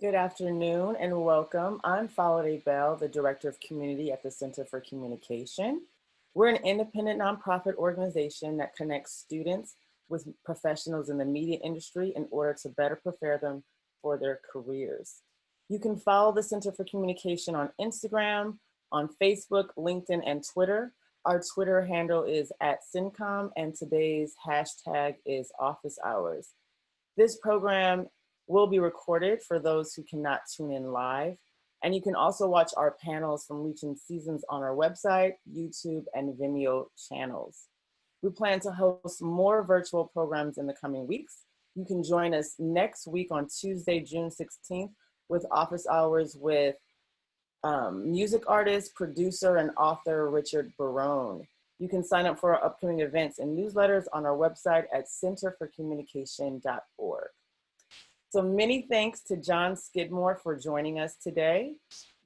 Good afternoon and welcome. I'm Faladay Bell, the Director of Community at the Center for Communication. We're an independent nonprofit organization that connects students with professionals in the media industry in order to better prepare them for their careers. You can follow the Center for Communication on Instagram, on Facebook, LinkedIn, and Twitter. Our Twitter handle is @Syncom, and today's hashtag is Office Hours. This program will be recorded for those who cannot tune in live. And you can also watch our panels from recent seasons on our website, YouTube, and Vimeo channels. We plan to host more virtual programs in the coming weeks. You can join us next week on Tuesday, June 16th with Office Hours with music artist, producer, and author Richard Barone. You can sign up for our upcoming events and newsletters on our website at centerforcommunication.org. So many thanks to John Skidmore for joining us today.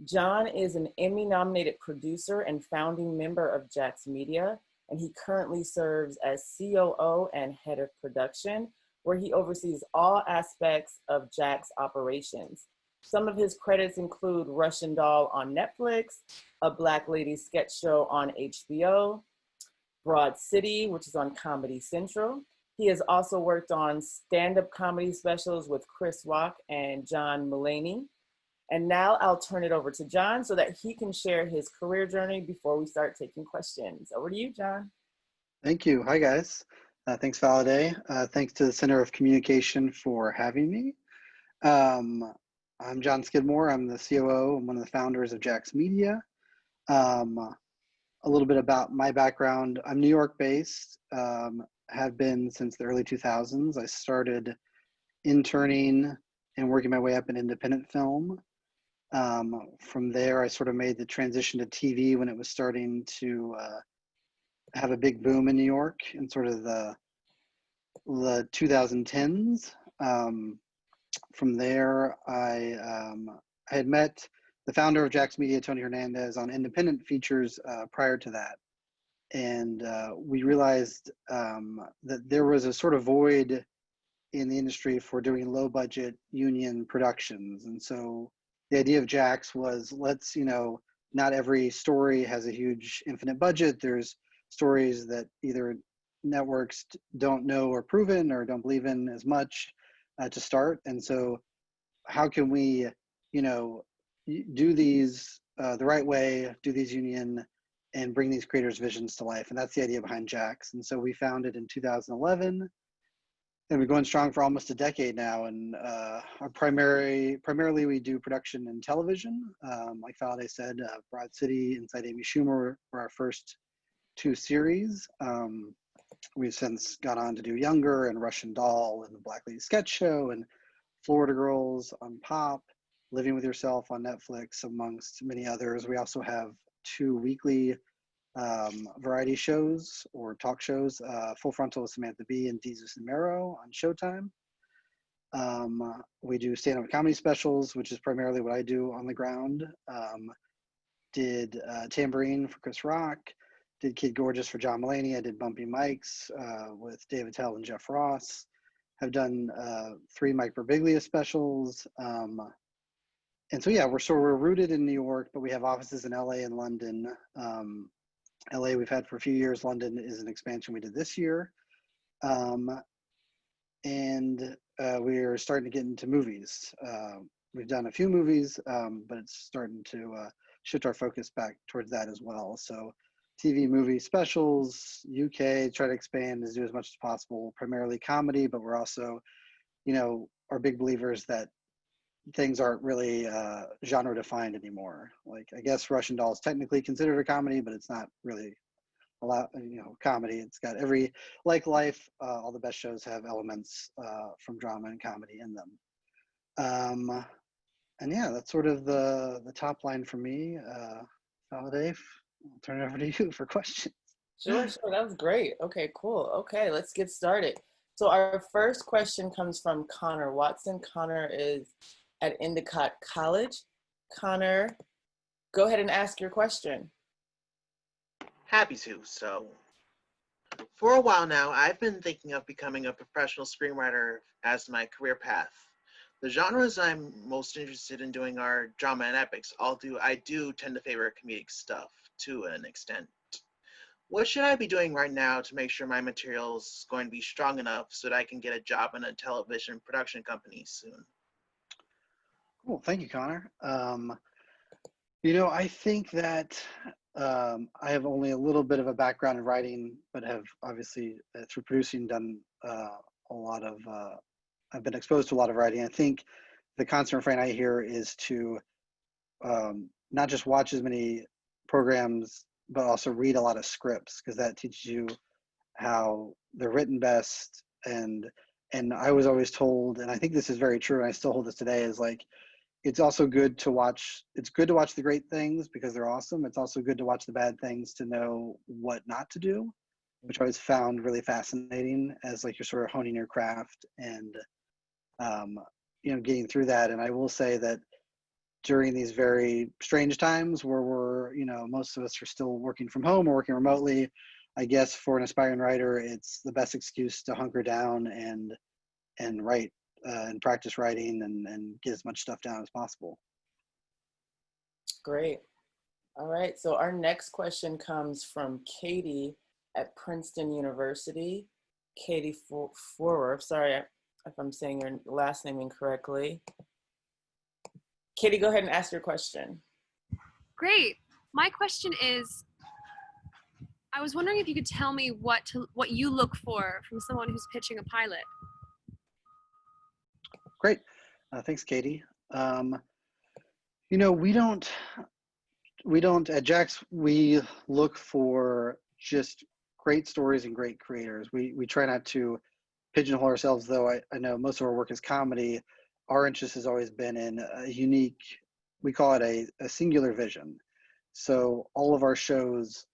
John is an Emmy-nominated producer and founding member of Jax Media, and he currently serves as COO and head of production, where he oversees all aspects of Jax operations. Some of his credits include Russian Doll on Netflix, A Black Lady sketch show on HBO, Broad City, which is on Comedy Central. He has also worked on stand-up comedy specials with Chris Rock and John Mulaney. And now I'll turn it over to John so that he can share his career journey before we start taking questions. Over to you, John. Thank you. Hi, guys. Thanks, Faladay. Thanks to the Center of Communication for having me. I'm John Skidmore. I'm the COO. I'm one of the founders of Jax Media. A little bit about my background. I'm New York-based. Have been since the early 2000s. I started interning and working my way up in independent film. From there, I sort of made the transition to TV when it was starting to have a big boom in New York in sort of the 2010s. From there, I had met the founder of Jax Media, Tony Hernandez, on independent features prior to that. And we realized that there was a sort of void in the industry for doing low budget union productions. And so the idea of Jax was, let's, not every story has a huge infinite budget. There's stories that either networks don't know or proven or don't believe in as much to start. And so how can we, do these the right way, do these union and bring these creators' visions to life. And that's the idea behind Jax. And so we founded in 2011, and we're going strong for almost a decade now. And primarily we do production in television. Like Faladay said, Broad City, Inside Amy Schumer were our first two series. We've since gone on to do Younger and Russian Doll and the Black Lady sketch show and Florida Girls on Pop, Living with Yourself on Netflix, amongst many others. We also have two weekly variety shows or talk shows, Full Frontal with Samantha Bee and Jesus and Mero on Showtime. We do stand-up comedy specials, which is primarily what I do on the ground. Did Tambourine for Chris Rock, did Kid Gorgeous for John Mulaney. I did Bumpy Mikes with David Tell and Jeff Ross. Have done 3 Mike Birbiglia specials. And so, yeah, we're rooted in New York, but we have offices in LA and London. LA we've had for a few years. London is an expansion we did this year. And we're starting to get into movies. We've done a few movies, but it's starting to shift our focus back towards that as well. So TV, movie specials, UK, try to expand and do as much as possible, primarily comedy, but we're also, are big believers that things aren't really genre defined anymore. Like, I guess Russian Doll is technically considered a comedy, but it's not really a lot, comedy. It's got like life, all the best shows have elements from drama and comedy in them. And yeah, that's sort of the top line for me. Faladay, I'll turn it over to you for questions. Sure. That was great. Okay, cool. Okay, let's get started. So our first question comes from Connor Watson. Connor is at Endicott College. Connor, go ahead and ask your question. Happy to. So, for a while now, I've been thinking of becoming a professional screenwriter as my career path. The genres I'm most interested in doing are drama and epics. I do tend to favor comedic stuff to an extent. What should I be doing right now to make sure my material is going to be strong enough so that I can get a job in a television production company soon? Cool. Thank you, Connor. I think that I have only a little bit of a background in writing, but have obviously through producing done a lot of, I've been exposed to a lot of writing. I think the constant refrain I hear is to not just watch as many programs, but also read a lot of scripts, because that teaches you how they're written best. And I was always told, and I think this is very true, and I still hold this today, is like, it's also good to watch, it's good to watch the great things because they're awesome. It's also good to watch the bad things to know what not to do, which I always found really fascinating as like you're sort of honing your craft and getting through that. And I will say that during these very strange times where we're, most of us are still working from home or working remotely, I guess for an aspiring writer, it's the best excuse to hunker down and write and practice writing and get as much stuff down as possible. Great. All right. So our next question comes from Katie at Princeton University. Katie Forwer. Sorry if I'm saying your last name incorrectly. Katie, go ahead and ask your question. Great. My question is, I was wondering if you could tell me what you look for from someone who's pitching a pilot. Great. Thanks, Katie. We don't at Jax, we look for just great stories and great creators. We try not to pigeonhole ourselves, though I know most of our work is comedy. Our interest has always been in a unique, we call it a singular vision. So all of our shows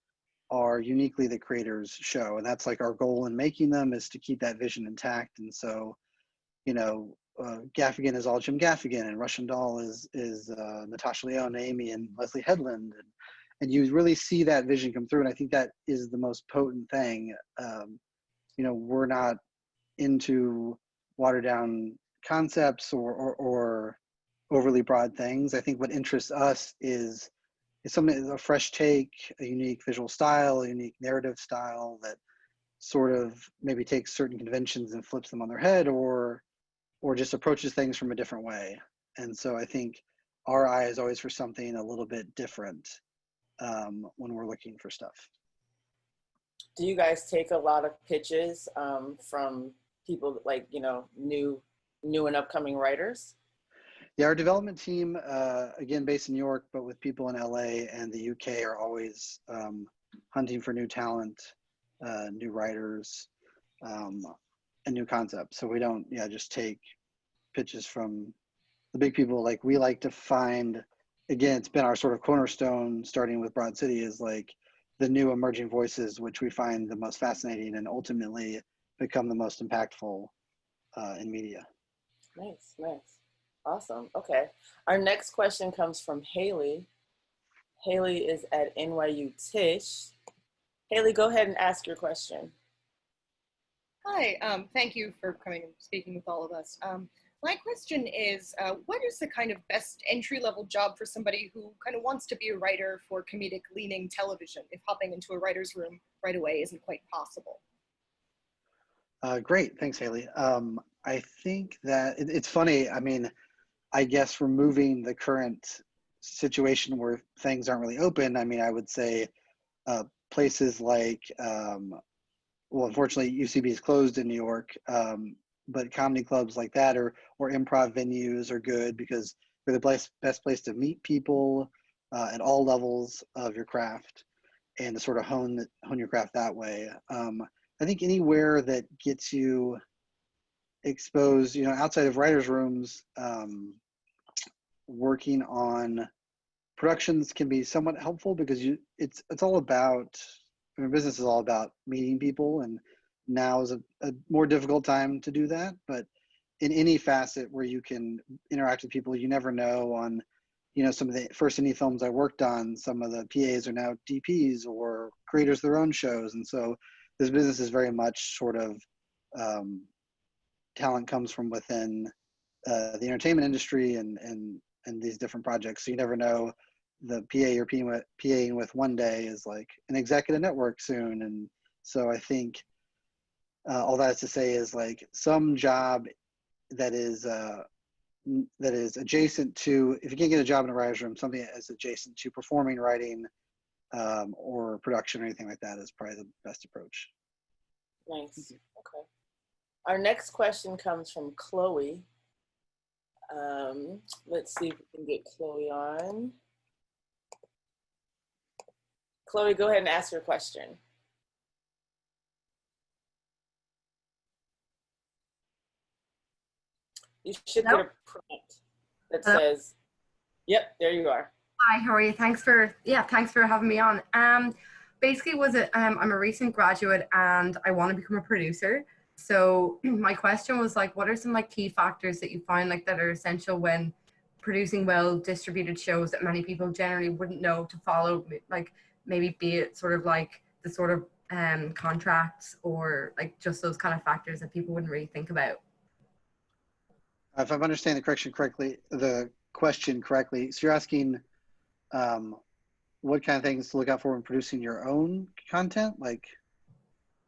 are uniquely the creator's show. And that's like our goal in making them, is to keep that vision intact. And so, Gaffigan is all Jim Gaffigan, and Russian Doll is Natasha Lyonne, Amy, and Leslie Headland, and you really see that vision come through. And I think that is the most potent thing. We're not into watered down concepts or overly broad things. I think what interests us is something, a fresh take, a unique visual style, a unique narrative style that sort of maybe takes certain conventions and flips them on their head, or just approaches things from a different way. And so I think our eye is always for something a little bit different when we're looking for stuff. Do you guys take a lot of pitches from people like, new and upcoming writers? Yeah, our development team, again, based in New York, but with people in LA and the UK, are always hunting for new talent, new writers, and new concepts. So we don't, just take pitches from the big people. Like, we like to find, again, it's been our sort of cornerstone, starting with Broad City, is like the new emerging voices, which we find the most fascinating and ultimately become the most impactful in media. Nice. Awesome. Okay. Our next question comes from Haley. Haley is at NYU Tisch. Haley, go ahead and ask your question. Hi, thank you for coming and speaking with all of us. My question is, what is the kind of best entry-level job for somebody who kind of wants to be a writer for comedic-leaning television, if hopping into a writer's room right away isn't quite possible? Great, thanks, Haley. I think that it's funny. I mean, I guess removing the current situation where things aren't really open, I mean, I would say places like, well, unfortunately, UCB is closed in New York, but comedy clubs like that or improv venues are good because they're the best place to meet people at all levels of your craft and to sort of hone your craft that way. I think anywhere that gets you exposed, outside of writers' rooms, working on productions can be somewhat helpful because it's all about, business is all about meeting people, and now is a more difficult time to do that. But in any facet where you can interact with people, you never know. On, some of the first indie films I worked on, some of the PAs are now DPs or creators of their own shows. And so this business is very much sort of talent comes from within the entertainment industry and these different projects. So you never know, the PA you're PAing with one day is like an executive network soon. And so I think all that is to say is like some job that is adjacent to, if you can't get a job in a writer's room, something that is adjacent to performing, writing, or production or anything like that is probably the best approach. Nice. Okay. Our next question comes from Chloe. Let's see if we can get Chloe on. Chloe, go ahead and ask your question. You should get a prompt that says, yep, there you are. Hi, how are you? Thanks for having me on. Basically I'm a recent graduate and I want to become a producer. So my question was like, what are some like key factors that you find like that are essential when producing well distributed shows that many people generally wouldn't know to follow, like maybe be it sort of like the sort of contracts or like just those kind of factors that people wouldn't really think about? If I'm understanding the question correctly, so you're asking what kind of things to look out for when producing your own content, like?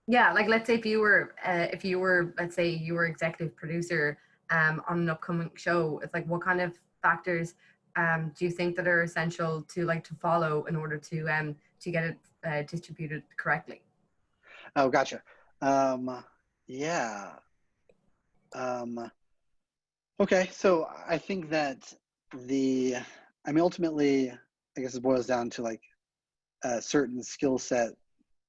Yeah, like let's say if you were let's say you were executive producer on an upcoming show, it's like what kind of factors do you think that are essential to follow in order to get it distributed correctly? Oh, gotcha. Yeah. Okay, so I think that ultimately, I guess it boils down to like a certain skill set,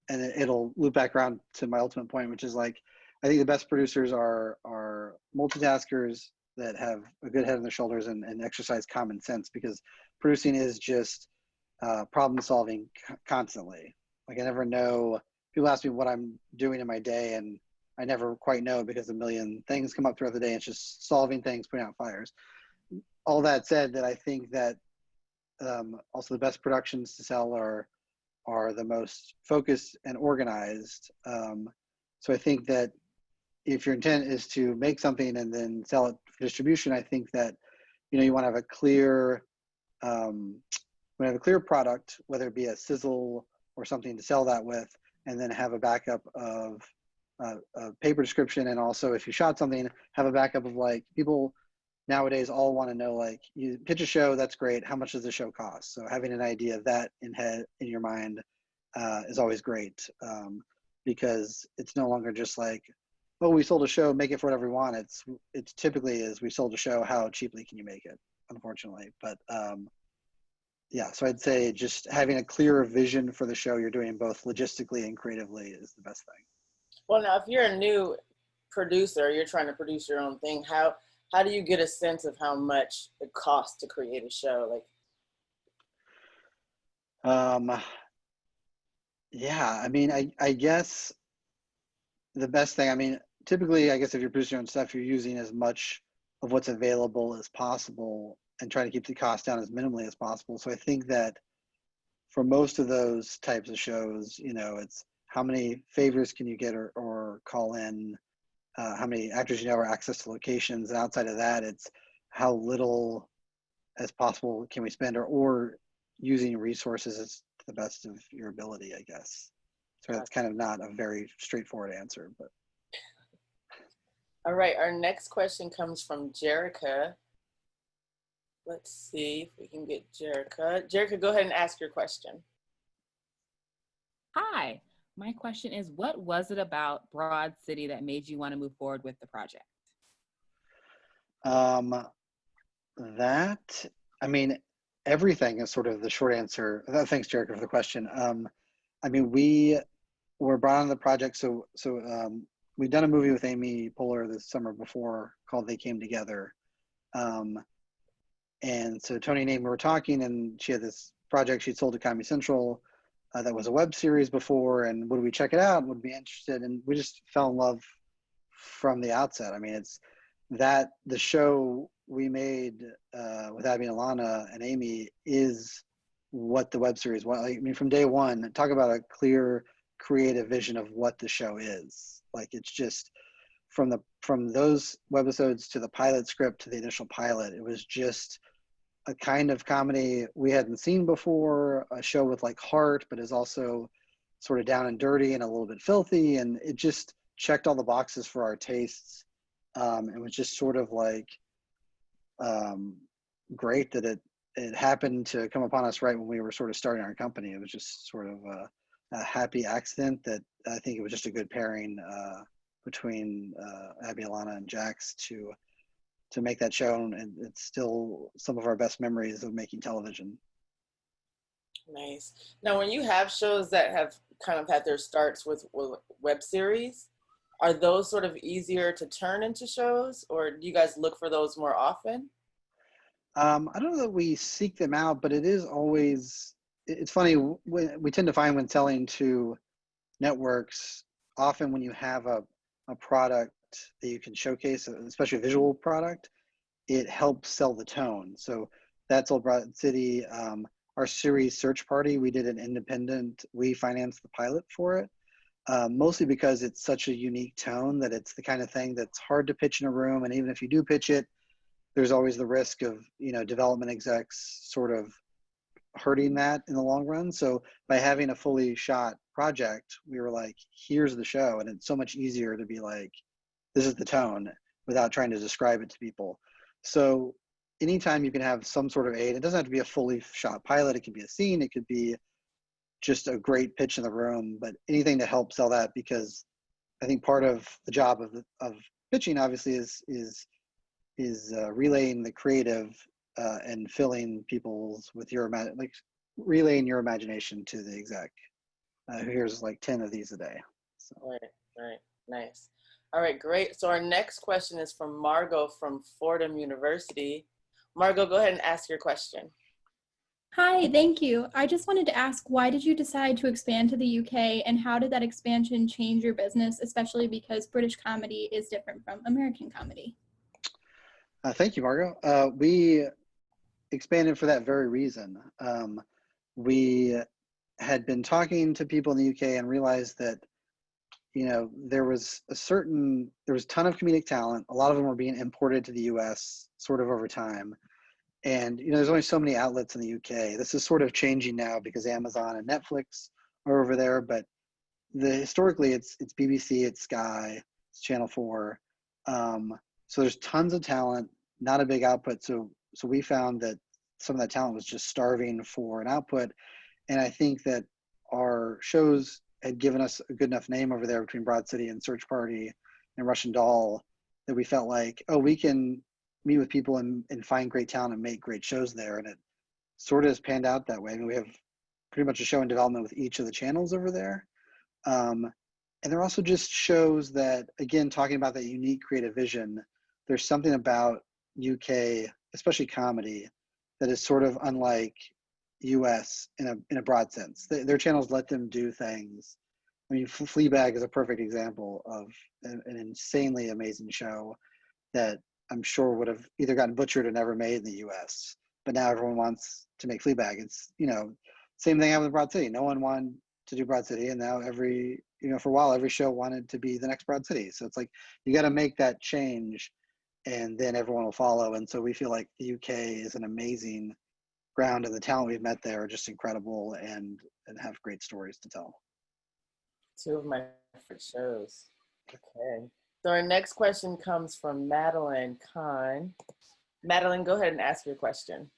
and it'll loop back around to my ultimate point, which is like, I think the best producers are multitaskers that have a good head on their shoulders and exercise common sense, because producing is just problem solving constantly. Like I never know, people ask me what I'm doing in my day and I never quite know because a million things come up throughout the day. It's just solving things, putting out fires. All that said, that I think that also the best productions to sell are the most focused and organized. So I think that if your intent is to make something and then sell it for distribution, I think that you want to have a clear product, whether it be a sizzle or something to sell that with, and then have a backup of a paper description. And also if you shot something, have a backup of like, people nowadays all want to know, like, you pitch a show, that's great, how much does the show cost? So having an idea of that in your mind is always great, because it's no longer just like, oh, we sold a show, make it for whatever we want. It's typically is, we sold a show, how cheaply can you make it, unfortunately. But yeah, so I'd say just having a clearer vision for the show you're doing, both logistically and creatively, is the best thing. Well, now, if you're a new producer, you're trying to produce your own thing, how do you get a sense of how much it costs to create a show? Yeah, I mean, I guess the best thing, I mean, typically, I guess if you're producing your own stuff, you're using as much of what's available as possible and trying to keep the cost down as minimally as possible. So I think that for most of those types of shows, it's how many favors can you get or call in, how many actors or access to locations. And outside of that, it's how little as possible can we spend, or using resources as to the best of your ability, I guess. So that's kind of not a very straightforward answer, but. All right, our next question comes from Jerica. Let's see if we can get Jerica. Jerica, go ahead and ask your question. Hi, my question is, what was it about Broad City that made you want to move forward with the project? Everything is sort of the short answer. Thanks, Jerica, for the question. We were brought on the project. So we'd done a movie with Amy Poehler this summer before called They Came Together. And so Tony and Amy were talking, and she had this project she'd sold to Comedy Central that was a web series before, and would we check it out? Would be interested? And we just fell in love from the outset. I mean, it's that the show we made with Abby and Alana and Amy is what the web series was. I mean, from day one, talk about a clear creative vision of what the show is. Like, it's just from those webisodes to the pilot script to the initial pilot, it was just a kind of comedy we hadn't seen before, a show with like heart, but is also sort of down and dirty and a little bit filthy. And it just checked all the boxes for our tastes. And was just sort of like great that it happened to come upon us right when we were sort of starting our company. It was just sort of a happy accident that I think it was just a good pairing between Abby, Alana, and Jax to make that show, and it's still some of our best memories of making television. Nice. Now, when you have shows that have kind of had their starts with web series, are those sort of easier to turn into shows, or do you guys look for those more often? I don't know that we seek them out, but it is always, it's funny, we tend to find when selling to networks, often when you have a product that you can showcase, especially a visual product, it helps sell the tone. So that's Old Broad City. Our series Search Party, we did an independent, we financed the pilot for it, mostly because it's such a unique tone that it's the kind of thing that's hard to pitch in a room. And even if you do pitch it, there's always the risk of, development execs sort of hurting that in the long run. So by having a fully shot project, we were like, here's the show. And it's so much easier to be like, this is the tone without trying to describe it to people. So anytime you can have some sort of aid, it doesn't have to be a fully shot pilot. It could be a scene. It could be just a great pitch in the room, but anything to help sell that, because I think part of the job of pitching obviously is relaying the creative and filling people's with your relaying your imagination to the exec who hears like 10 of these a day. So. Right, nice. All right, great. So our next question is from Margot from Fordham University. Margot, go ahead and ask your question. Hi, thank you. I just wanted to ask, why did you decide to expand to the UK, and how did that expansion change your business, especially because British comedy is different from American comedy? Thank you, Margot. We expanded for that very reason. We had been talking to people in the UK and realized that, there was a ton of comedic talent. A lot of them were being imported to the US sort of over time. And, there's only so many outlets in the UK. This is sort of changing now because Amazon and Netflix are over there, but historically it's BBC, it's Sky, it's Channel 4. So there's tons of talent, not a big output. So we found that some of that talent was just starving for an output. And I think that our shows had given us a good enough name over there between Broad City and Search Party and Russian Doll that we felt like, oh, we can meet with people and find great talent and make great shows there. And it sort of has panned out that way. I mean, we have pretty much a show in development with each of the channels over there. And they're also just shows that, again, talking about that unique creative vision, there's something about UK, especially comedy, that is sort of unlike US in a broad sense. Their channels let them do things. I mean, Fleabag is a perfect example of an insanely amazing show that I'm sure would have either gotten butchered or never made in the US. But now everyone wants to make Fleabag. It's, same thing happened with Broad City. No one wanted to do Broad City, and now for a while, every show wanted to be the next Broad City. So it's like, you got to make that change, and then everyone will follow. And so we feel like the UK is an amazing ground, and the talent we've met there are just incredible and have great stories to tell. Two of my favorite shows. Okay. So our next question comes from Madeline Kahn. Madeline, go ahead and ask your question.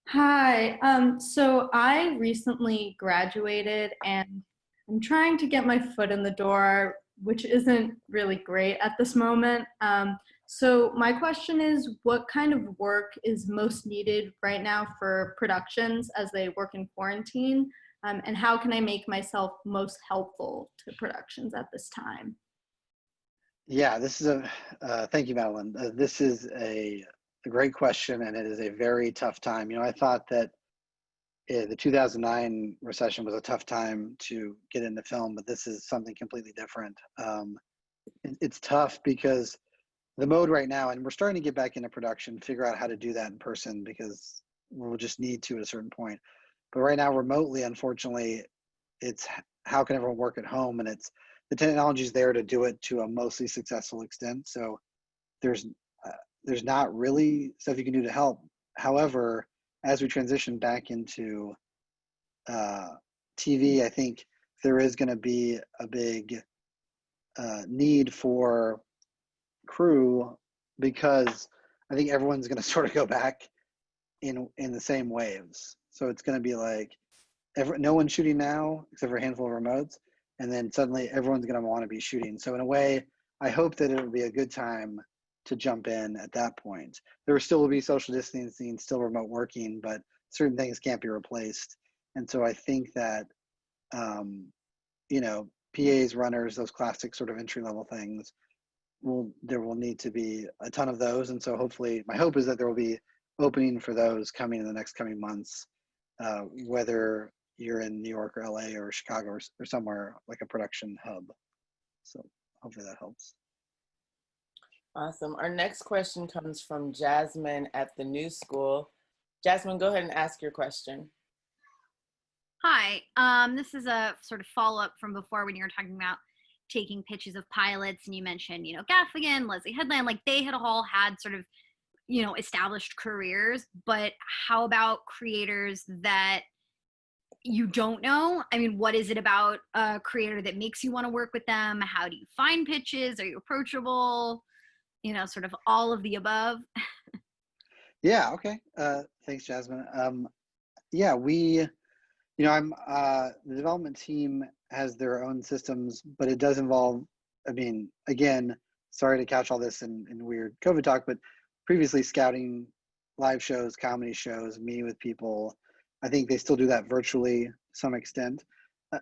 Hi. So I recently graduated and I'm trying to get my foot in the door, which isn't really great at this moment. So my question is, what kind of work is most needed right now for productions as they work in quarantine? And how can I make myself most helpful to productions at this time? Yeah, this is thank you, Madeline. This is a great question, and it is a very tough time. I thought that the 2009 recession was a tough time to get into film, but this is something completely different. It's tough because the mode right now, and we're starting to get back into production, figure out how to do that in person because we'll just need to at a certain point. But right now, remotely, unfortunately, it's how can everyone work at home, and it's the technology is there to do it to a mostly successful extent. So there's not really stuff you can do to help. However, as we transition back into TV, I think there is going to be a big need for crew, because I think everyone's going to sort of go back in the same waves. So it's going to be like no one's shooting now except for a handful of remotes, and then suddenly everyone's going to want to be shooting. So in a way, I hope that it will be a good time to jump in at that point. There still will be social distancing, still remote working, but certain things can't be replaced. And so I think that, you know, PAs, runners, those classic sort of entry-level things, there will need to be a ton of those. And so hopefully, my hope is that there will be opening for those coming in the next coming months, whether you're in New York or LA or Chicago or somewhere like a production hub. So hopefully that helps. Awesome. Our next question comes from Jasmine at the New School. Jasmine, go ahead and ask your question. Hi, this is a sort of follow-up from before when you were talking about taking pitches of pilots, and you mentioned, you know, Gaffigan, Leslie Headland, like they had all had sort of, you know, established careers, but how about creators that you don't know? I mean, what is it about a creator that makes you want to work with them? How do you find pitches? Are you approachable? You know, sort of all of the above. Yeah, okay. Thanks, Jasmine. Yeah, you know, the development team has their own systems, but it does involve, I mean, again, sorry to couch all this in weird COVID talk, but previously scouting live shows, comedy shows, meeting with people. I think they still do that virtually to some extent.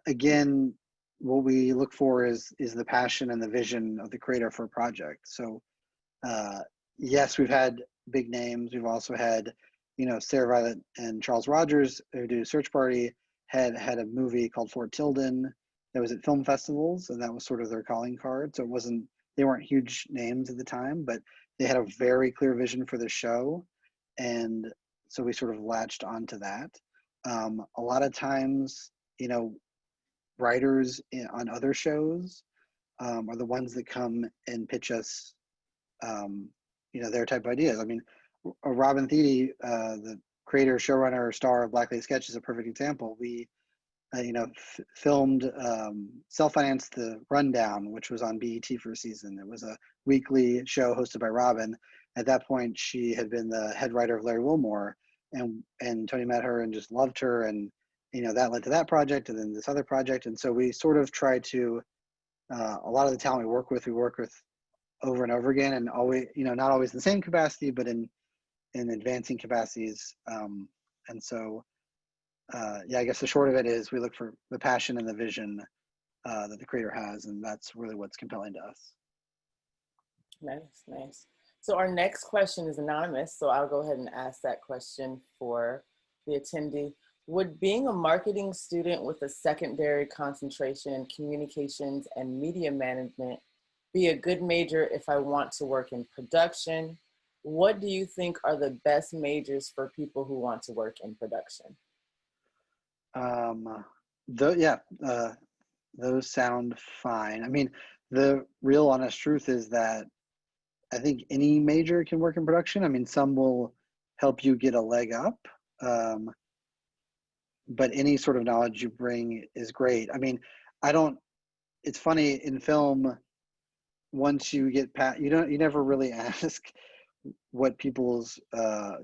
Again, what we look for is the passion and the vision of the creator for a project. So yes, we've had big names. We've also had, you know, Sarah Violet and Charles Rogers, who do Search Party, had a movie called Fort Tilden that was at film festivals, and that was sort of their calling card. So they weren't huge names at the time, but they had a very clear vision for the show, and so we sort of latched onto that. A lot of times, you know, writers on other shows are the ones that come and pitch us, you know, their type of ideas. I mean, Robin Thede, the creator, showrunner, star of Black Lady Sketch, is a perfect example. We, you know, filmed, self-financed The Rundown, which was on BET for a season. It was a weekly show hosted by Robin. At that point, she had been the head writer of Larry Wilmore, and Tony met her and just loved her, and you know, that led to that project and then this other project. And so we sort of try to, a lot of the talent we work with over and over again, and always, you know, not always in the same capacity, but in advancing capacities. And so, yeah, I guess the short of it is we look for the passion and the vision that the creator has, and that's really what's compelling to us. Nice, nice. So our next question is anonymous, so I'll go ahead and ask that question for the attendee. Would being a marketing student with a secondary concentration in communications and media management be a good major if I want to work in production? What do you think are the best majors for people who want to work in production? Those sound fine. I mean, the real honest truth is that I think any major can work in production. I mean, some will help you get a leg up, but any sort of knowledge you bring is great. I mean, it's funny in film, once you get past, you never really ask what people's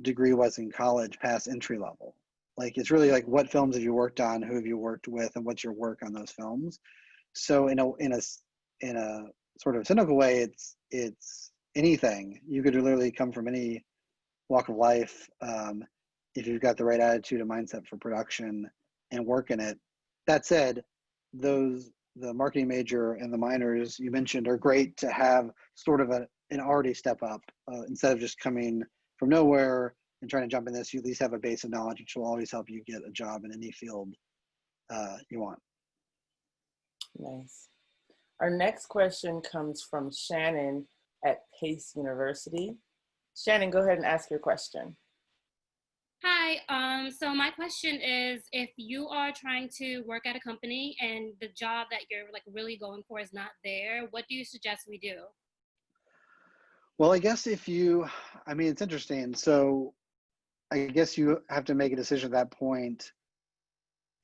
degree was in college past entry level. Like, it's really like, what films have you worked on, who have you worked with, and what's your work on those films? So in a sort of cynical way, it's anything. You could literally come from any walk of life, if you've got the right attitude and mindset for production and work in it. That said, the marketing major and the minors you mentioned are great to have sort of an already step up, instead of just coming from nowhere and trying to jump in this. You at least have a base of knowledge, which will always help you get a job in any field you want. Nice. Our next question comes from Shannon at Pace University. Shannon, go ahead and ask your question. Hi, Hi. So my question is, if you are trying to work at a company and the job that you're like really going for is not there, what do you suggest we do? Well, I guess I mean, it's interesting. So I guess you have to make a decision at that point.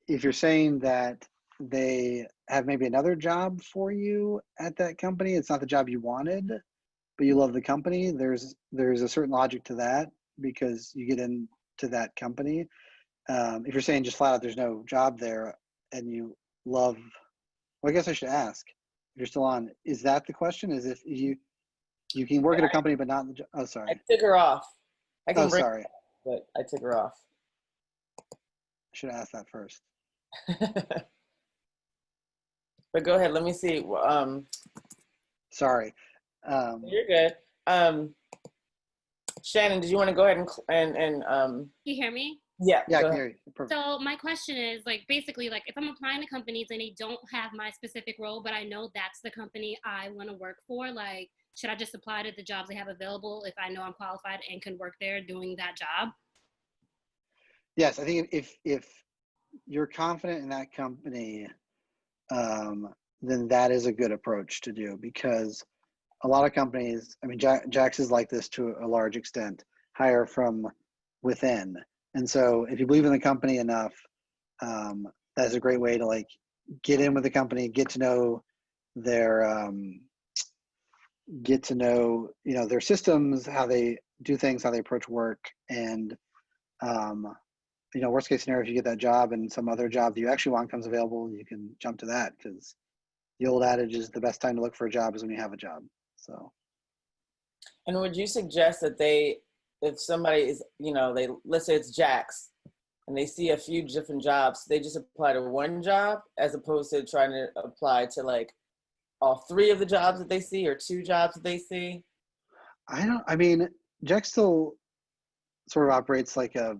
If you're saying that they have maybe another job for you at that company, it's not the job you wanted, but you love the company, there's a certain logic to that because you get into that company. If you're saying just flat out there's no job there and you love, well, I guess I should ask, if you're still on, is that the question? Is if you can work at a company but not in the job? Oh, sorry. I took her off. I can bring sorry. her back, but I took her off. I should have asked that first. But go ahead. Let me see. Sorry. You're good. Shannon, did you want to go ahead and Can you hear me? Yeah, I can hear you. Perfect. So my question is like basically like if I'm applying to companies and they don't have my specific role, but I know that's the company I want to work for, like should I just apply to the jobs they have available if I know I'm qualified and can work there doing that job? Yes, I think if you're confident in that company, then that is a good approach to do, because a lot of companies, I mean, Jax is like this to a large extent, hire from within. And so if you believe in the company enough, that's a great way to like get in with the company, get to know their, their systems, how they do things, how they approach work. And, worst case scenario, if you get that job and some other job that you actually want comes available, you can jump to that, because the old adage is the best time to look for a job is when you have a job. So. And would you suggest that if somebody is, let's say it's Jax, and they see a few different jobs, they just apply to one job as opposed to trying to apply to like all three of the jobs that they see or two jobs that they see? I mean, Jax still sort of operates like a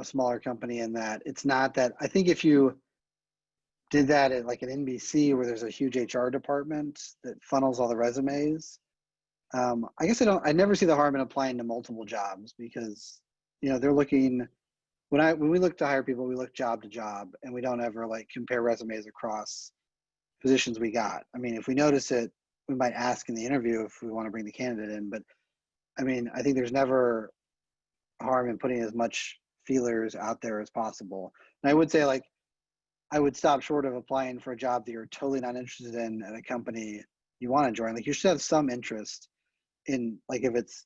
smaller company in that it's not that, I think if you did that at like an NBC where there's a huge HR department that funnels all the resumes, I guess I never see the harm in applying to multiple jobs, because, they're looking, when we look to hire people, we look job to job, and we don't ever like compare resumes across positions we got. I mean, if we notice it, we might ask in the interview if we want to bring the candidate in, but I mean, I think there's never harm in putting as much feelers out there as possible. And I would say, like, I would stop short of applying for a job that you're totally not interested in at a company you want to join. Like, you should have some interest in, like, if it's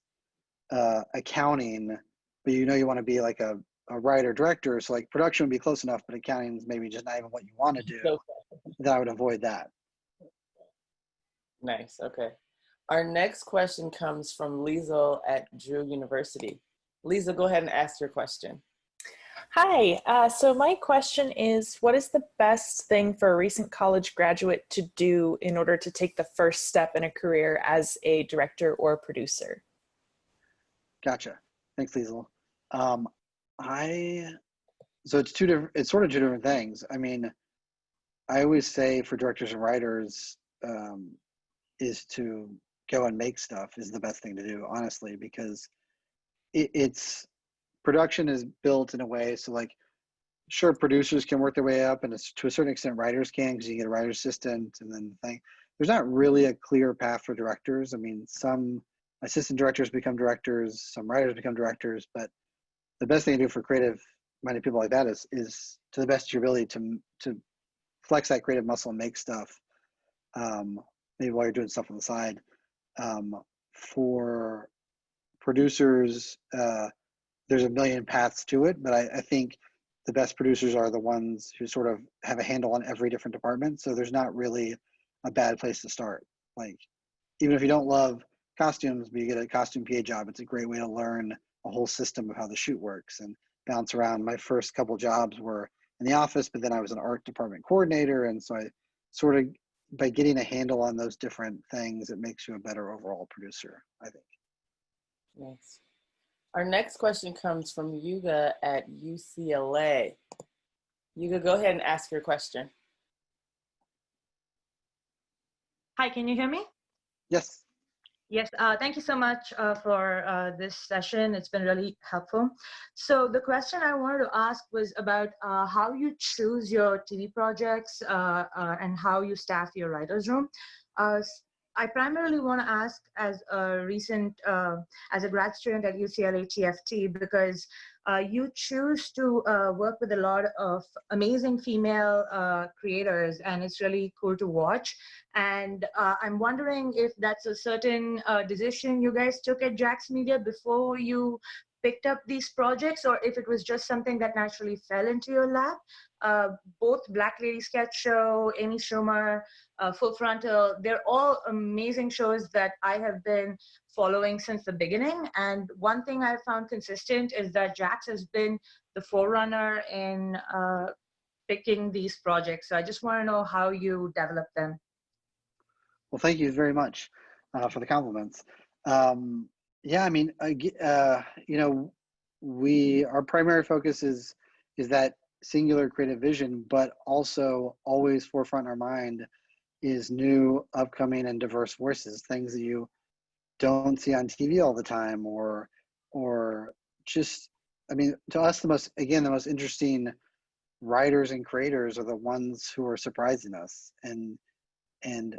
accounting, but you want to be like a writer director, so like production would be close enough, but accounting is maybe just not even what you want to do. Then I would avoid that. Nice. Okay. Our next question comes from Liesl at Drew University. Liesl, go ahead and ask your question. Hi, so my question is, what is the best thing for a recent college graduate to do in order to take the first step in a career as a director or producer? Gotcha. Thanks, Liesl. So it's sort of two different things. I mean, I always say for directors and writers, is to go and make stuff is the best thing to do, honestly, because it's production is built in a way so, like, sure, producers can work their way up, and to a certain extent writers can, because you get a writer's assistant, and then there's not really a clear path for directors. I mean, some assistant directors become directors, some writers become directors, but the best thing to do for creative minded people like that is to the best of your ability to flex that creative muscle and make stuff, maybe while you're doing stuff on the side. For producers, there's a million paths to it, but I think the best producers are the ones who sort of have a handle on every different department. So there's not really a bad place to start. Like, even if you don't love costumes, but you get a costume PA job, it's a great way to learn a whole system of how the shoot works and bounce around. My first couple jobs were in the office, but then I was an art department coordinator. And so I sort of, by getting a handle on those different things, it makes you a better overall producer, I think. Nice. Our next question comes from Yuga at UCLA. Yuga, go ahead and ask your question. Hi, can you hear me? Yes. Yes, thank you so much for this session. It's been really helpful. So the question I wanted to ask was about how you choose your TV projects and how you staff your writer's room. I primarily want to ask as a recent, as a grad student at UCLA TFT, because you choose to work with a lot of amazing female creators, and it's really cool to watch. And I'm wondering if that's a certain decision you guys took at Jax Media before you picked up these projects, or if it was just something that naturally fell into your lap. Both Black Lady Sketch Show, Amy Schumer, Full Frontal, they're all amazing shows that I have been following since the beginning. And one thing I found consistent is that Jax has been the forerunner in picking these projects. So I just want to know how you develop them. Well, thank you very much for the compliments. Yeah, I mean, you know, our primary focus is that singular creative vision, but also always forefront in our mind is new, upcoming, and diverse voices, things that you don't see on TV all the time, or just, I mean, to us, the most interesting writers and creators are the ones who are surprising us and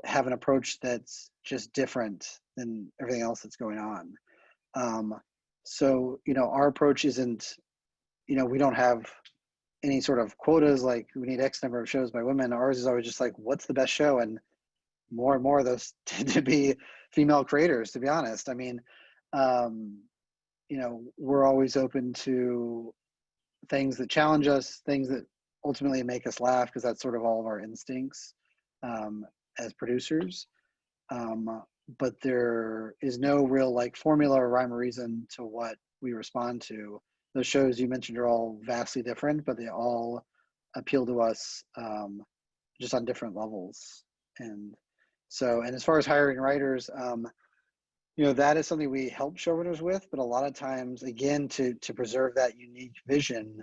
have an approach that's just different than everything else that's going on. So, you know, our approach isn't, you know, we don't have any sort of quotas like we need X number of shows by women. Ours is always just like, what's the best show? And more of those tend to be female creators, to be honest. I mean, you know, we're always open to things that challenge us, things that ultimately make us laugh, because that's sort of all of our instincts as producers. But there is no real like formula or rhyme or reason to what we respond to. Those shows you mentioned are all vastly different, but they all appeal to us just on different levels. And so, and as far as hiring writers, you know, that is something we help showrunners with, but a lot of times, again, to preserve that unique vision,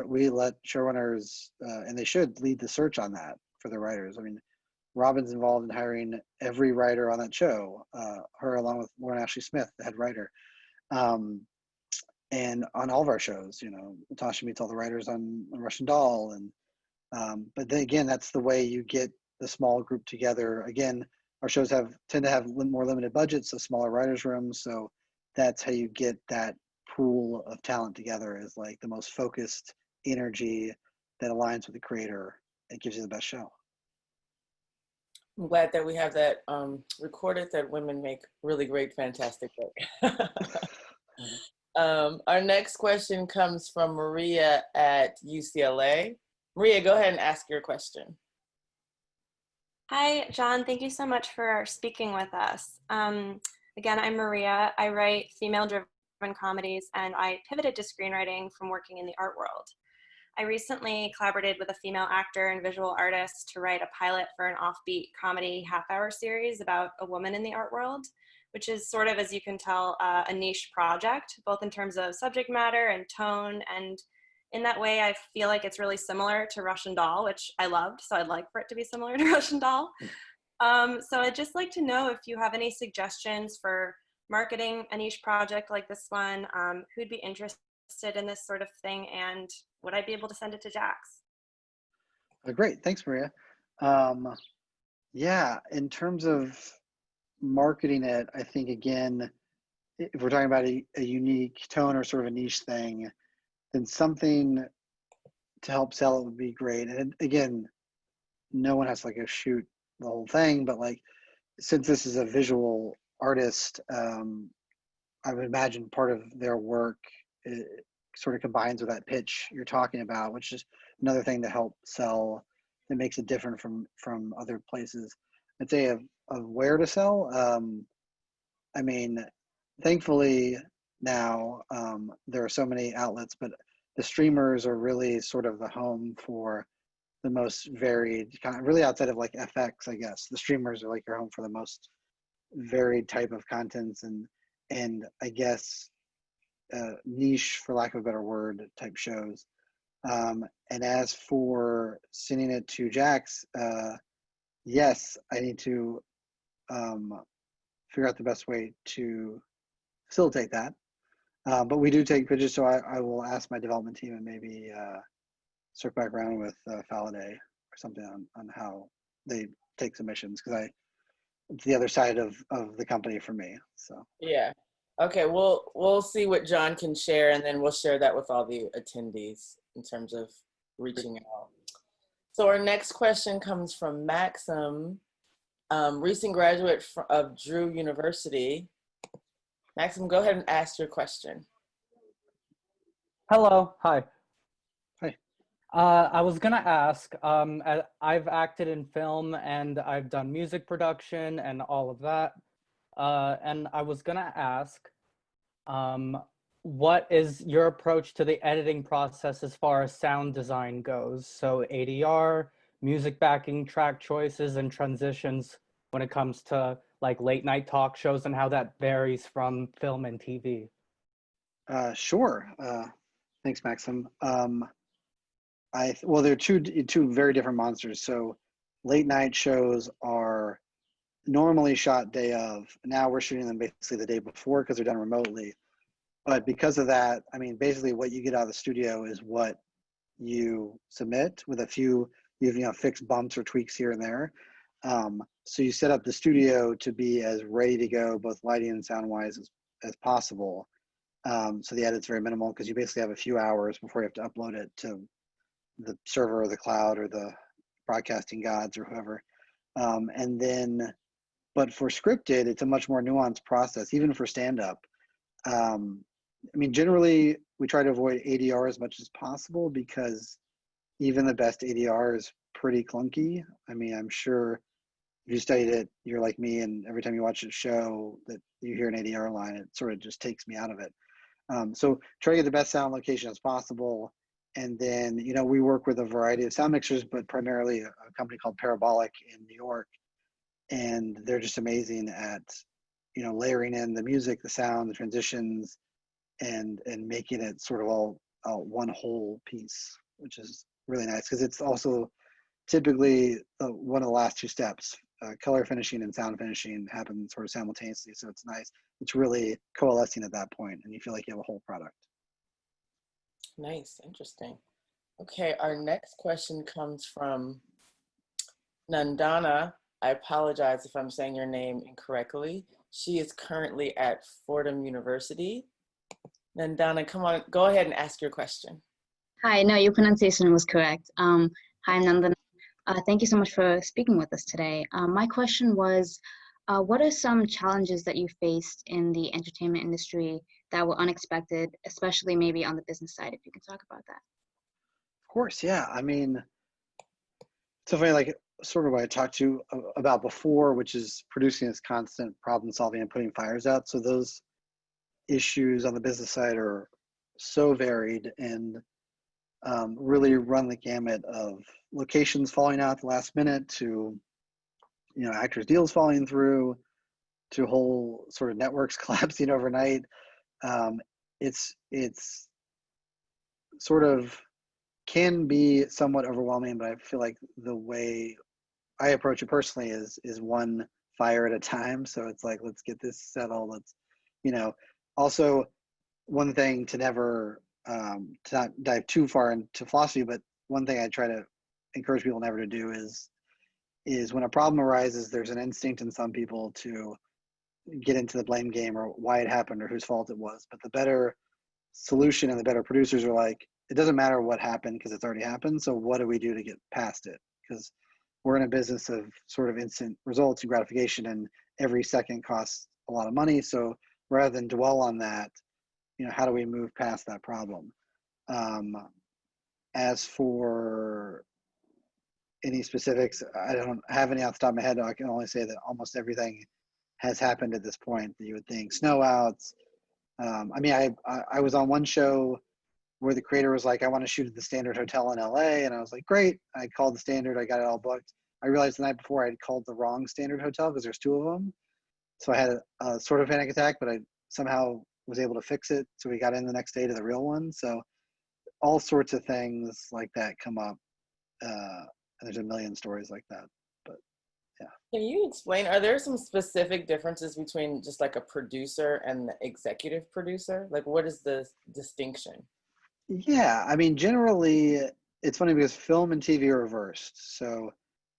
we let showrunners, and they should lead the search on that for the writers. I mean, Robin's involved in hiring every writer on that show, her along with Lauren Ashley Smith, the head writer. And on all of our shows, you know, Natasha meets all the writers on Russian Doll. And but then again, that's the way you get the small group together. Again, our shows tend to have more limited budgets, so smaller writers' rooms. So that's how you get that pool of talent together, is like the most focused energy that aligns with the creator. It gives you the best show. I'm glad that we have that recorded, that women make really great, fantastic work. Our next question comes from Maria at UCLA. Maria, go ahead and ask your question. Hi, John. Thank you so much for speaking with us. Again, I'm Maria. I write female-driven comedies, and I pivoted to screenwriting from working in the art world. I recently collaborated with a female actor and visual artist to write a pilot for an Offbeat comedy half-hour series about a woman in the art world, which is sort of, as you can tell, a niche project, both in terms of subject matter and tone. And in that way, I feel like it's really similar to Russian Doll, which I loved, so I'd like for it to be similar to Russian Doll. So I'd just like to know if you have any suggestions for marketing a niche project like this one, who'd be interested in this sort of thing, and would I be able to send it to Jax? Great, thanks, Maria. Yeah, in terms of marketing it, I think, again, if we're talking about a unique tone or sort of a niche thing, then something to help sell it would be great. And again, no one has to like go shoot the whole thing, but like, since this is a visual artist, I would imagine part of their work sort of combines with that pitch you're talking about, which is another thing to help sell that makes it different from other places. I'd say of where to sell. I mean, thankfully now there are so many outlets, but the streamers are really sort of the home for the most varied kind of, really outside of like FX, I guess. The streamers are like your home for the most varied type of contents and I guess niche, for lack of a better word, type shows. And as for sending it to Jax, yes, I need to figure out the best way to facilitate that. But we do take pitches, so I will ask my development team and maybe circle back around with Faladay or something on how they take submissions, because it's the other side of the company for me. So yeah. Okay, we'll see what John can share, and then we'll share that with all the attendees in terms of reaching out. So our next question comes from Maxim, recent graduate of Drew University. Maxim, go ahead and ask your question. Hello, hi. Hi. I was gonna ask, I've acted in film and I've done music production and all of that. And I was gonna ask, what is your approach to the editing process as far as sound design goes? So ADR, music backing, track choices, and transitions when it comes to like late night talk shows and how that varies from film and TV. Sure. Thanks, Maxim. Well, there are two very different monsters. So late night shows are normally shot day of. Now we're shooting them basically the day before because they're done remotely. But because of that, I mean, basically what you get out of the studio is what you submit, with a few fixed bumps or tweaks here and there. So you set up the studio to be as ready to go, both lighting and sound wise, as possible. So the edit's very minimal because you basically have a few hours before you have to upload it to the server or the cloud or the broadcasting gods or whoever. And then, but for scripted, it's a much more nuanced process, even for stand-up. I mean, generally, we try to avoid ADR as much as possible because even the best ADR is pretty clunky. I mean, I'm sure if you studied it, you're like me, and every time you watch a show that you hear an ADR line, it sort of just takes me out of it. So try to get the best sound location as possible. And then, we work with a variety of sound mixers, but primarily a company called Parabolic in New York. And they're just amazing at, layering in the music, the sound, the transitions, and making it sort of all one whole piece, which is really nice because it's also typically one of the last two steps. Color finishing and sound finishing happen sort of simultaneously, so it's nice. It's really coalescing at that point, and you feel like you have a whole product. Nice, interesting. Okay, our next question comes from Nandana. I apologize if I'm saying your name incorrectly. She is currently at Fordham University. Nandana, come on, go ahead and ask your question. Hi, no, your pronunciation was correct. Hi, Nandana. Thank you so much for speaking with us today. My question was, what are some challenges that you faced in the entertainment industry that were unexpected, especially maybe on the business side, if you can talk about that? Of course, yeah. I mean, it's so funny, like sort of what I talked to you about before, which is producing this constant problem solving and putting fires out. So those issues on the business side are so varied and really run the gamut of locations falling out at the last minute to, actors' deals falling through to whole sort of networks collapsing overnight. It's sort of can be somewhat overwhelming, but I feel like the way I approach it personally is one fire at a time. So it's like, let's get this settled. Let's, also one thing to never, to not dive too far into philosophy, but one thing I try to encourage people never to do is when a problem arises, there's an instinct in some people to get into the blame game or why it happened or whose fault it was. But the better solution and the better producers are like, it doesn't matter what happened because it's already happened. So what do we do to get past it? Because we're in a business of sort of instant results and gratification, and every second costs a lot of money. So rather than dwell on that, how do we move past that problem? As for any specifics, I don't have any off the top of my head. I can only say that almost everything has happened at this point that you would think. Snow outs. I mean, I was on one show where the creator was like, I want to shoot at the Standard Hotel in LA. And I was like, great. I called the Standard. I got it all booked. I realized the night before I had called the wrong Standard Hotel because there's two of them. So I had a sort of panic attack, but I somehow was able to fix it. So we got in the next day to the real one. So all sorts of things like that come up. And there's a million stories like that. But yeah. Can you explain, are there some specific differences between just like a producer and the executive producer? Like what is the distinction? Yeah, I mean, generally, it's funny because film and TV are reversed. So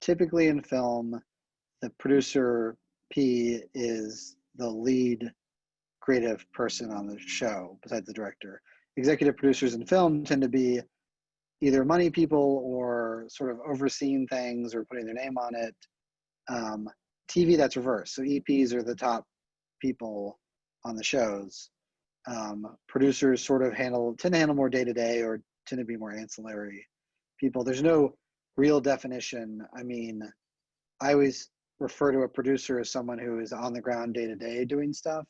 typically in film, the producer P is the lead creative person on the show besides the director. Executive producers in film tend to be either money people or sort of overseeing things or putting their name on it. TV, that's reversed. So EPs are the top people on the shows. Producers sort of tend to handle more day to day or tend to be more ancillary people. There's no real definition. I mean, I always refer to a producer as someone who is on the ground day to day doing stuff,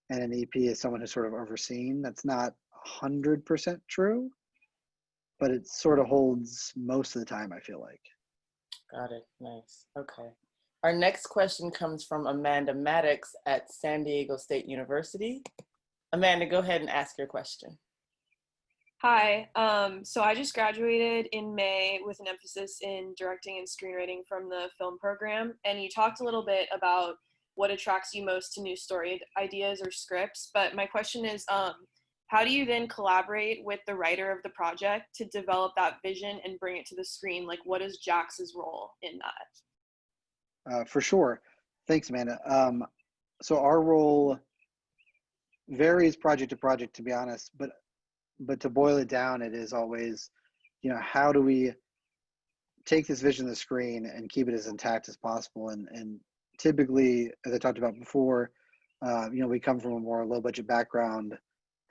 and an EP is someone who's sort of overseen. That's not 100% true, but it sort of holds most of the time, I feel like. Got it. Nice. Okay. Our next question comes from Amanda Maddox at San Diego State University. Amanda, go ahead and ask your question. Hi, so I just graduated in May with an emphasis in directing and screenwriting from the film program, and you talked a little bit about what attracts you most to new story ideas or scripts, but my question is, how do you then collaborate with the writer of the project to develop that vision and bring it to the screen? Like, what is Jax's role in that? For sure. Thanks, Amanda. So our role varies project to project, to be honest, but to boil it down, it is always, how do we take this vision to the screen and keep it as intact as possible? And typically, as I talked about before, we come from a more low budget background.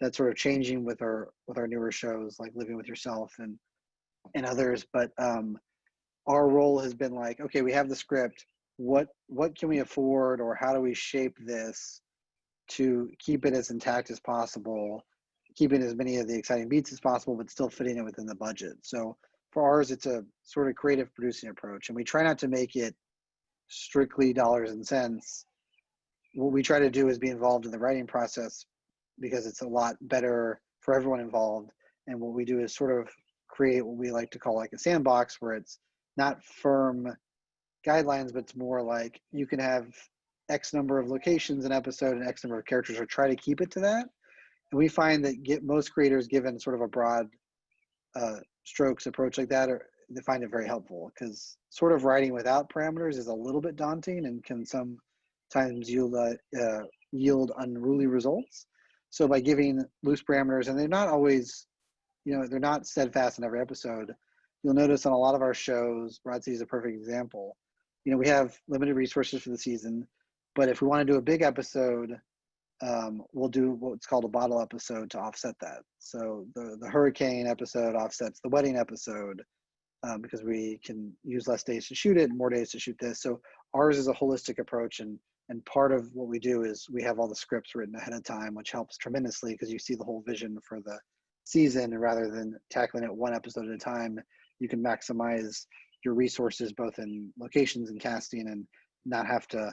That's sort of changing with our newer shows like Living with Yourself and others. But our role has been like, okay, we have the script. What can we afford, or how do we shape this to keep it as intact as possible, keeping as many of the exciting beats as possible, but still fitting it within the budget? So for ours, it's a sort of creative producing approach, and we try not to make it strictly dollars and cents. What we try to do is be involved in the writing process because it's a lot better for everyone involved. And what we do is sort of create what we like to call like a sandbox, where it's not firm guidelines, but it's more like you can have X number of locations an episode and X number of characters, or try to keep it to that. And we find that most creators, given sort of a broad strokes approach like that, they find it very helpful, because sort of writing without parameters is a little bit daunting and can sometimes yield unruly results. So by giving loose parameters, and they're not always, they're not steadfast in every episode. You'll notice on a lot of our shows, Broad City is a perfect example. We have limited resources for the season, but if we want to do a big episode, we'll do what's called a bottle episode to offset that. So the hurricane episode offsets the wedding episode, because we can use less days to shoot it and more days to shoot this. So ours is a holistic approach, and part of what we do is we have all the scripts written ahead of time, which helps tremendously because you see the whole vision for the season, and rather than tackling it one episode at a time, you can maximize your resources both in locations and casting, and not have to,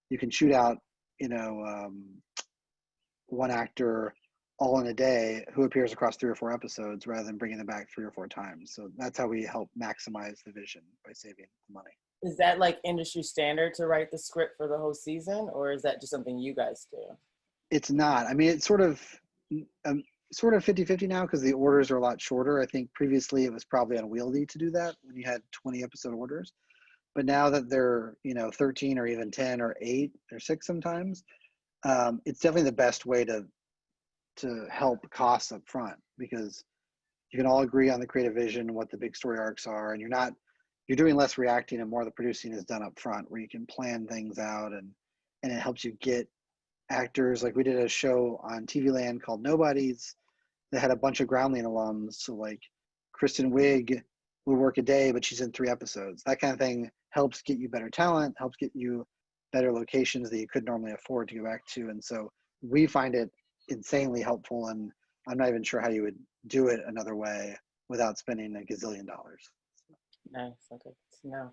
you can shoot out, one actor all in a day who appears across 3 or 4 episodes rather than bringing them back 3 or 4 times. So that's how we help maximize the vision by saving money. Is that like industry standard to write the script for the whole season, or is that just something you guys do? It's not. I mean, it's sort of 50-50 now, because the orders are a lot shorter. I think previously it was probably unwieldy to do that when you had 20 episode orders. But now that they're, 13 or even 10 or 8 or 6 sometimes, it's definitely the best way to help costs up front, because you can all agree on the creative vision and what the big story arcs are, and you're doing less reacting and more of the producing is done up front, where you can plan things out, and it helps you get actors. Like we did a show on TV Land called Nobodies that had a bunch of Groundling alums. So like Kristen Wiig would work a day, but she's in 3 episodes. That kind of thing helps get you better talent, helps get you better locations that you couldn't normally afford to go back to. And so we find it insanely helpful, and I'm not even sure how you would do it another way without spending a gazillion dollars. Nice. Okay. No.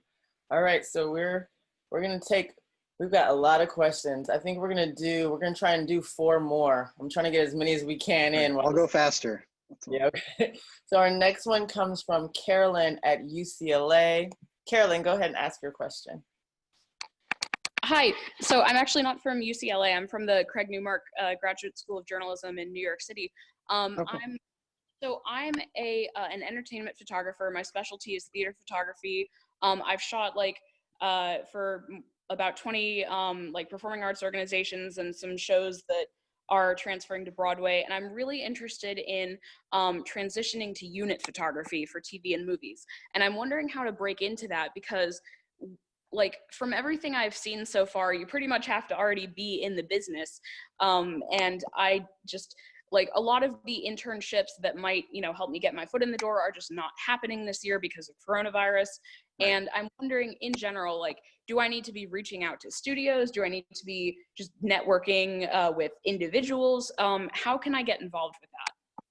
All right. So we've got a lot of questions. I think we're gonna try and do 4 more. I'm trying to get as many as we can in. I'll go faster. Yeah. Okay. So our next one comes from Carolyn at UCLA. Carolyn, go ahead and ask your question. Hi. So I'm actually not from UCLA. I'm from the Craig Newmark Graduate School of Journalism in New York City. Okay. I'm an entertainment photographer. My specialty is theater photography. I've shot for about 20 performing arts organizations and some shows that are transferring to Broadway. And I'm really interested in transitioning to unit photography for TV and movies. And I'm wondering how to break into that because from everything I've seen so far, you pretty much have to already be in the business. And I just a lot of the internships that might, help me get my foot in the door are just not happening this year because of coronavirus. Right. And I'm wondering in general, do I need to be reaching out to studios? Do I need to be just networking with individuals? How can I get involved with that?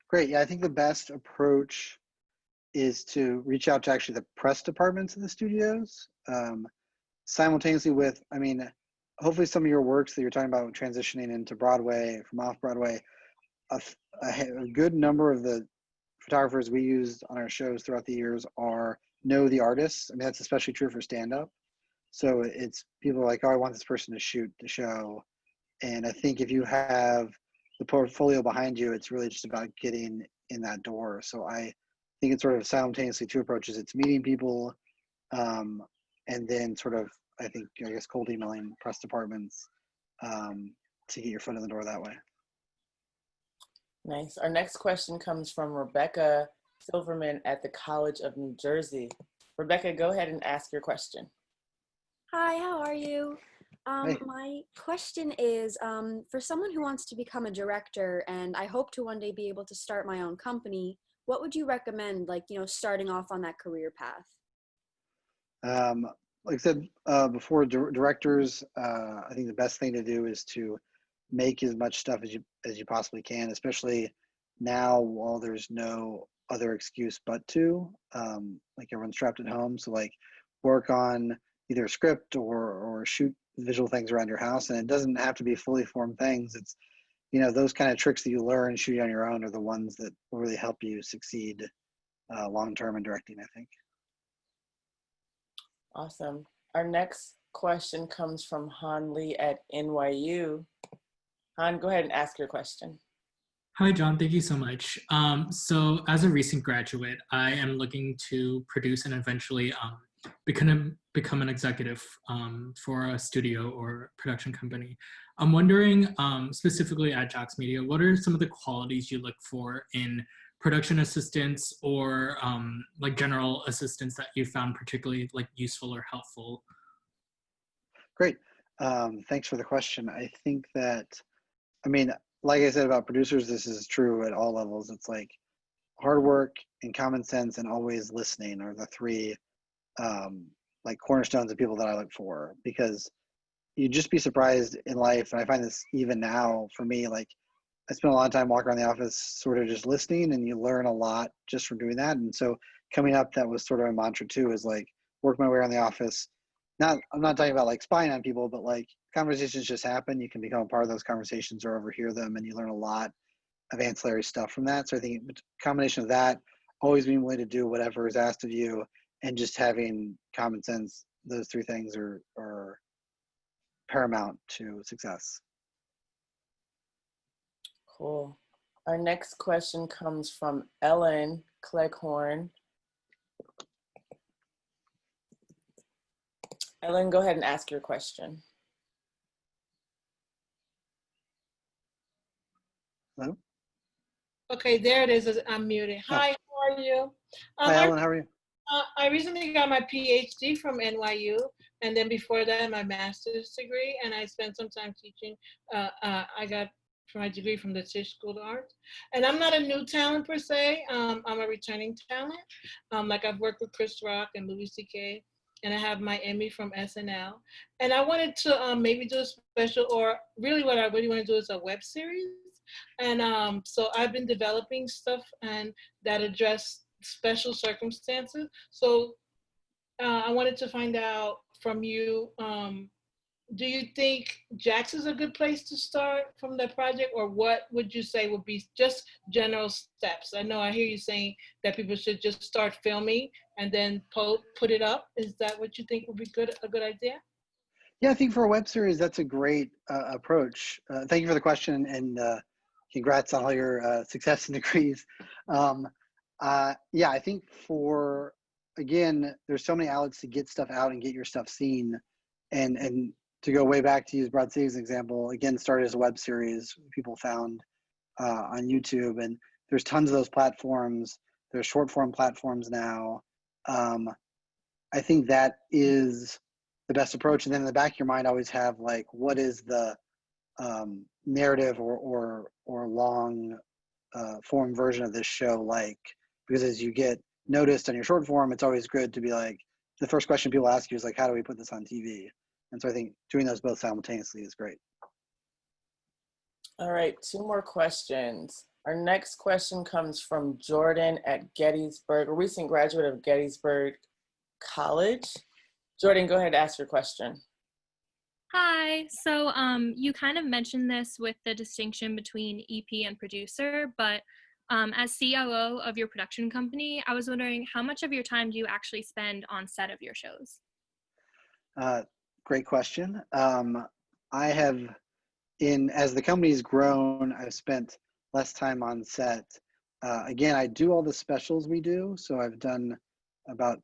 Great. Yeah, I think the best approach is to reach out to actually the press departments of the studios, simultaneously with, hopefully some of your works that you're talking about transitioning into Broadway, from off-Broadway, a good number of the photographers we used on our shows throughout the years know the artists. That's especially true for stand-up. So it's people like, oh, I want this person to shoot the show. And I think if you have the portfolio behind you, it's really just about getting in that door. So I think it's sort of simultaneously two approaches. It's meeting people, and then I guess cold emailing press departments to get your foot in the door that way. Nice. Our next question comes from Rebecca Silverman at the College of New Jersey. Rebecca, go ahead and ask your question. Hi, how are you? Hey. My question is, for someone who wants to become a director, and I hope to one day be able to start my own company, what would you recommend, starting off on that career path? Like I said before, directors, I think the best thing to do is to make as much stuff as you possibly can, especially now while there's no other excuse but to, everyone's trapped at home. So work on either a script or shoot visual things around your house. And it doesn't have to be fully formed things. It's, those kind of tricks that you learn shooting on your own are the ones that will really help you succeed long-term in directing, I think. Awesome. Our next question comes from Han Lee at NYU. Han, go ahead and ask your question. Hi, John. Thank you so much. So as a recent graduate, I am looking to produce and eventually become an executive for a studio or production company. I'm wondering, specifically at Jax Media, what are some of the qualities you look for in production assistants or general assistants that you found particularly useful or helpful? Great. Thanks for the question. I think that, like I said about producers, this is true at all levels. It's hard work and common sense and always listening are the three cornerstones of people that I look for, because you'd just be surprised in life. And I find this even now for me, I spend a lot of time walking around the office sort of just listening, and you learn a lot just from doing that. And so coming up, that was sort of a mantra too, is work my way around the office. I'm not talking about spying on people, but conversations just happen. You can become a part of those conversations or overhear them, and you learn a lot of ancillary stuff from that. So I think a combination of that, always being willing to do whatever is asked of you, and just having common sense, those three things are paramount to success. Cool. Our next question comes from Ellen Cleghorn. Ellen, go ahead and ask your question. Hello? Okay, there it is. I'm muted. Hi, how are you? Hi, Ellen, how are you? I recently got my PhD from NYU, and then before that, my master's degree, and I spent some time teaching. I got my degree from the Tisch School of Art. And I'm not a new talent per se. I'm a returning talent. I've worked with Chris Rock and Louis C.K., and I have my Emmy from SNL. And I wanted to maybe do a special, or really what I really want to do is a web series. And so I've been developing stuff and that address special circumstances. So I wanted to find out from you, do you think Jax is a good place to start from the project, or what would you say would be just general steps? I know I hear you saying that people should just start filming and then put it up. Is that what you think would be a good idea? Yeah, I think for a web series, that's a great approach. Thank you for the question, and congrats on all your success and degrees. Yeah, I think again, there's so many outlets to get stuff out and get your stuff seen. And to go way back, to use Broad City as an example, again, started as a web series people found on YouTube. And there's tons of those platforms. There's short form platforms now. I think that is the best approach. And then in the back of your mind, always have like, what is the narrative or long form version of this show like? Because as you get noticed on your short form, it's always good to be like, the first question people ask you is like, how do we put this on TV? And so I think doing those both simultaneously is great. All right, 2 more questions. Our next question comes from Jordan at Gettysburg, a recent graduate of Gettysburg College. Jordan, go ahead and ask your question. Hi, so you kind of mentioned this with the distinction between EP and producer, but as COO of your production company, I was wondering how much of your time do you actually spend on set of your shows? Great question. I have, as the company's grown, I've spent less time on set. Again, I do all the specials we do. So I've done about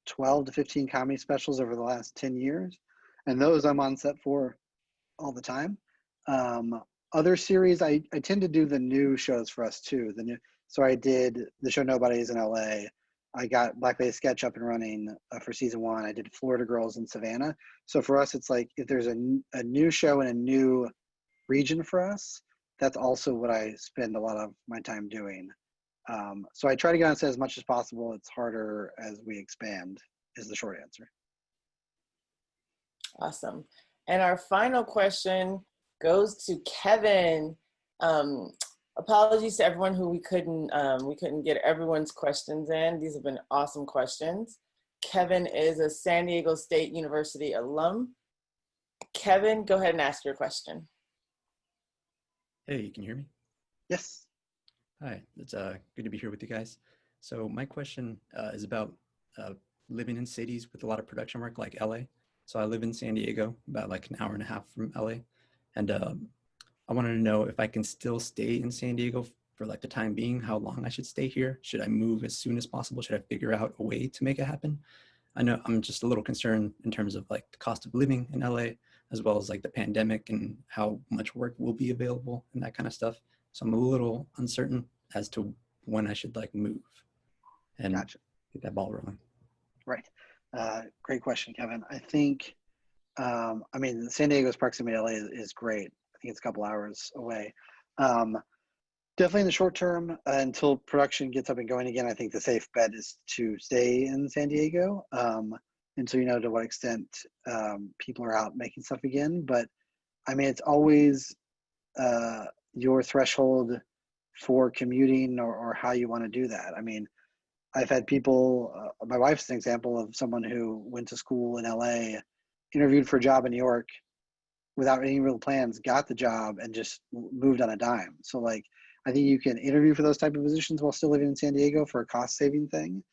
12 to 15 comedy specials over the last 10 years. And those I'm on set for all the time. Other series, I tend to do the new shows for us too. So I did the show Nobody's in LA. I got Black Bay Sketch up and running for season 1. I did Florida Girls in Savannah. So for us, it's like if there's a new show in a new region for us, that's also what I spend a lot of my time doing. So I try to get on set as much as possible. It's harder as we expand, is the short answer. Awesome. And our final question goes to Kevin. Apologies to everyone who we couldn't get everyone's questions in. These have been awesome questions. Kevin is a San Diego State University alum. Kevin, go ahead and ask your question. Hey, you can hear me? Yes. Hi, it's good to be here with you guys. So my question is about living in cities with a lot of production work like LA. So I live in San Diego, about like an hour and a half from LA. And I wanted to know if I can still stay in San Diego for like the time being, how long I should stay here. Should I move as soon as possible? Should I figure out a way to make it happen? I know I'm just a little concerned in terms of like the cost of living in LA, as well as like the pandemic and how much work will be available and that kind of stuff. So I'm a little uncertain as to when I should like move and get that ball rolling. Right. Great question, Kevin. I think, I mean, San Diego's proximity to LA is great. I think it's a couple hours away. Definitely in the short term, until production gets up and going again, I think the safe bet is to stay in San Diego until you know to what extent people are out making stuff again. But I mean, it's always your threshold for commuting or how you want to do that. I mean, I've had people, my wife's an example of someone who went to school in LA, interviewed for a job in New York without any real plans, got the job and just moved on a dime. So like, I think you can interview for those type of positions while still living in San Diego for a cost saving thing.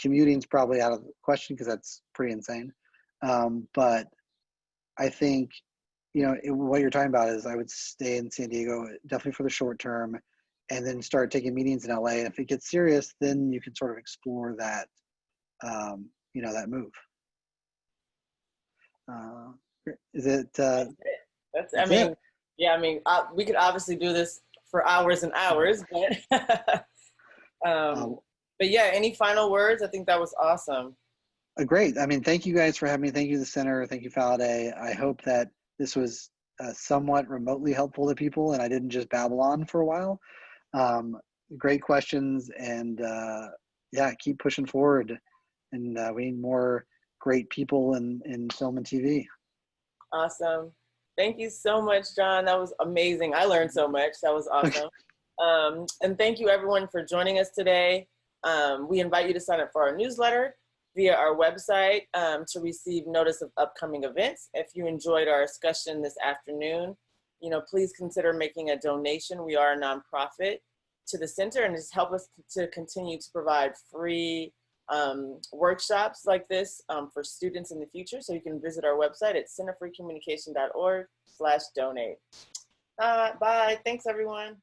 Commuting's probably out of the question because that's pretty insane. But I think, you know, what you're talking about is I would stay in San Diego definitely for the short term and then start taking meetings in LA. And if it gets serious, then you can sort of explore that, you know, that move. Is it? That's I mean, it. Yeah, I mean, we could obviously do this for hours and hours, but yeah, any final words? I think that was awesome. Great. I mean, thank you guys for having me. Thank you, the center. Thank you, Faladay. I hope that this was somewhat remotely helpful to people and I didn't just babble on for a while. Great questions, and yeah, keep pushing forward. And we need more great people in film and TV. Awesome. Thank you so much, John. That was amazing. I learned so much. That was awesome. And thank you everyone for joining us today. We invite you to sign up for our newsletter via our website to receive notice of upcoming events. If you enjoyed our discussion this afternoon, you know, please consider making a donation. We are a nonprofit to the center and just help us to continue to provide free workshops like this for students in the future. So you can visit our website at centerforcommunication.org/donate. Bye. Thanks, everyone.